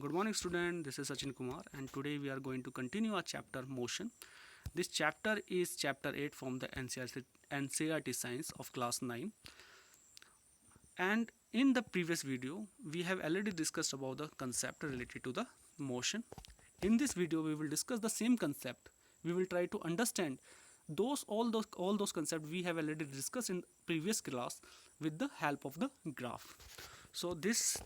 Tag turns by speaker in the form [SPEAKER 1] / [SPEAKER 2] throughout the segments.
[SPEAKER 1] Good morning student, this is Sachin Kumar and today we are going to continue our chapter motion. This chapter is chapter 8 from the NCERT Science of class 9, and in the previous video we have already discussed about the concept related to the motion. In this video we will discuss the same concept. We will try to understand all those concepts we have already discussed in previous class with the help of the graph. So this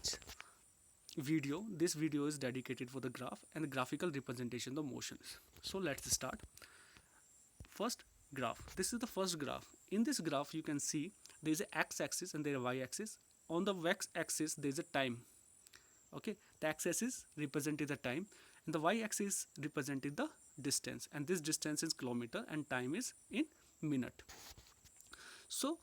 [SPEAKER 1] video is dedicated for the graph and the graphical representation of motions. So let's start. First, graph. This is the first graph. In this graph you can see there is a x-axis and there is a y-axis. On the x-axis there is a time. Okay, the x-axis represented the time and the y-axis represented the distance, and this distance is kilometer and time is in minute. So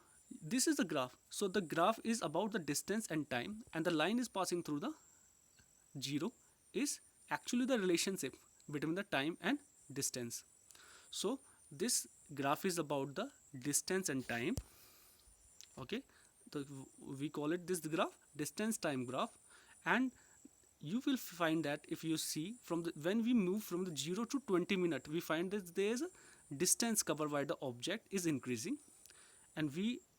[SPEAKER 1] this is the graph. So the graph is about the distance and time, and the line is passing through the 0 is actually the relationship between the time and distance. So this graph is about the distance and time. Okay, so we call it this graph distance time graph, and you will find that if you see from the when we move from the 0 to 20 minutes, we find that there is a distance covered by the object is increasing, and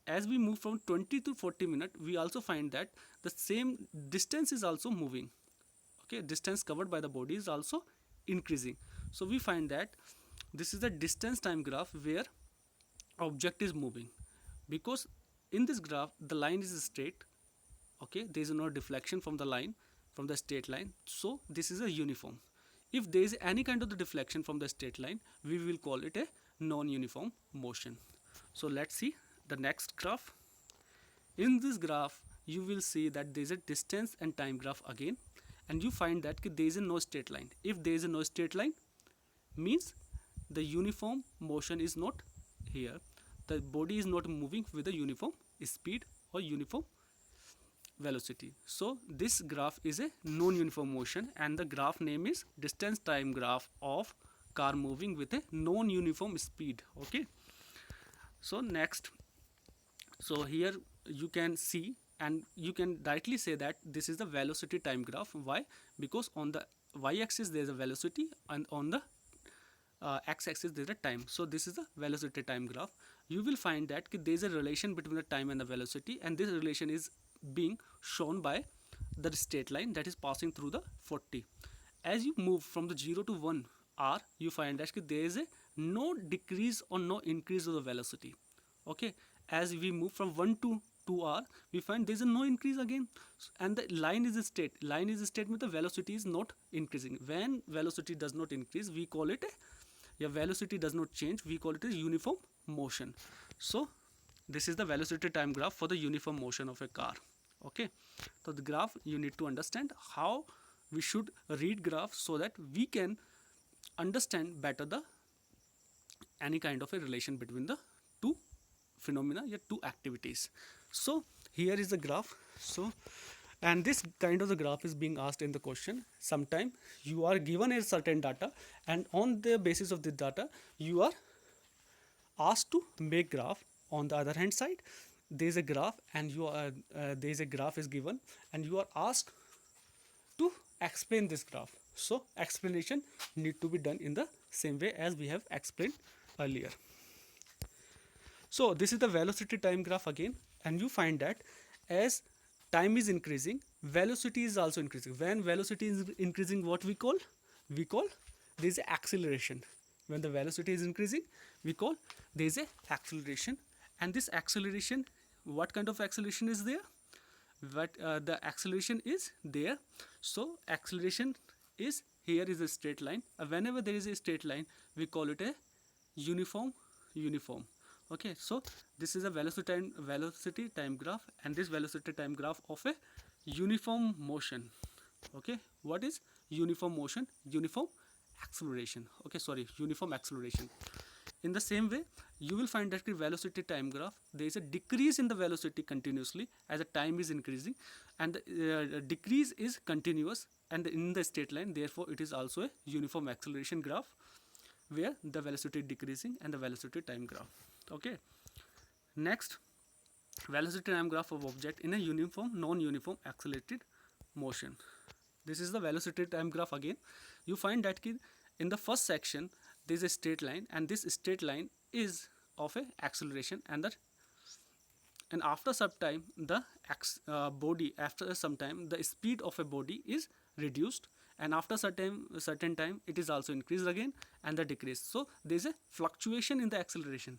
[SPEAKER 1] as we move from 20 to 40 minutes, we also find that the same distance is also moving. Okay, distance covered by the body is also increasing. So we find that this is the distance time graph where object is moving, because in this graph the line is straight. Okay, there is no deflection from the line, from the straight line, so this is a uniform. If there is any kind of the deflection from the straight line, we will call it a non-uniform motion. So let's see the next graph. In this graph you will see that there is a distance and time graph again, and you find that there is a no straight line. If there is a no straight line, means the uniform motion is not here. The body is not moving with a uniform speed or uniform velocity. So this graph is a non-uniform motion, and the graph name is distance time graph of car moving with a non-uniform speed. Okay, so next, so here you can see and you can directly say that this is the velocity time graph. Why? Because on the y-axis there is a velocity, and on the x-axis there is a time. So this is the velocity time graph. You will find that there is a relation between the time and the velocity, and this relation is being shown by the straight line that is passing through the 40. As you move from the 0 to 1 r, you find that there is a no decrease or no increase of the velocity. Okay, as we move from 1 to 2r, we find there is a no increase again, and the line is straight. Line is straight means the velocity is not increasing. When velocity does not increase, we call it a velocity does not change, we call it a uniform motion. So this is the velocity time graph for the uniform motion of a car. Okay, so the graph, you need to understand how we should read graph so that we can understand better the any kind of a relation between the two phenomena or two activities. So here is the graph. So, and this kind of the graph is being asked in the question. Sometime you are given a certain data, and on the basis of this data you are asked to make graph. On the other hand side, there is a graph, and there is a graph is given, and you are asked to explain this graph. So explanation need to be done in the same way as we have explained earlier. So this is the velocity time graph again, and you find that as time is increasing, velocity is also increasing. When velocity is increasing, what we call there is acceleration. When the velocity is increasing, we call there is a acceleration. And this acceleration, what kind of acceleration is there? The acceleration is there. So acceleration is here is a straight line. Whenever there is a straight line, we call it a uniform. Okay, so this is a velocity time graph, and this velocity time graph of a uniform motion. Okay, what is uniform motion? Uniform acceleration. Okay, sorry, uniform acceleration. In the same way, you will find that the velocity time graph, there is a decrease in the velocity continuously as the time is increasing, and the decrease is continuous and in the straight line. Therefore it is also a uniform acceleration graph where the velocity decreasing and the velocity time graph. Okay, next, velocity time graph of object in a uniform non-uniform accelerated motion. This is the velocity time graph again. You find that in the first section there is a straight line, and this straight line is of a acceleration, and after some time the after some time the speed of a body is reduced, and after certain time it is also increased again and the decrease. So there is a fluctuation in the acceleration.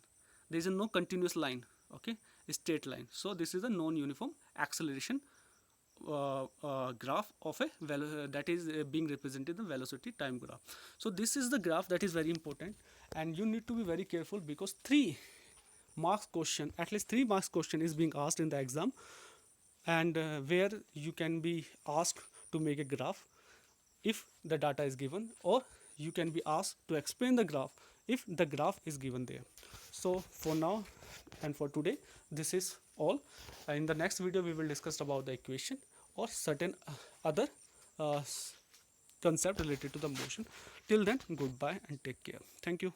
[SPEAKER 1] There is no continuous line, okay, a straight line. So this is a non-uniform acceleration graph of a that is being represented the velocity time graph. So this is the graph that is very important, and you need to be very careful because at least 3 marks question is being asked in the exam, and where you can be asked to make a graph if the data is given, or you can be asked to explain the graph if the graph is given there. So for now and for today, this is all. In the next video we will discuss about the equation or certain other concept related to the motion. Till then, goodbye and take care. Thank you.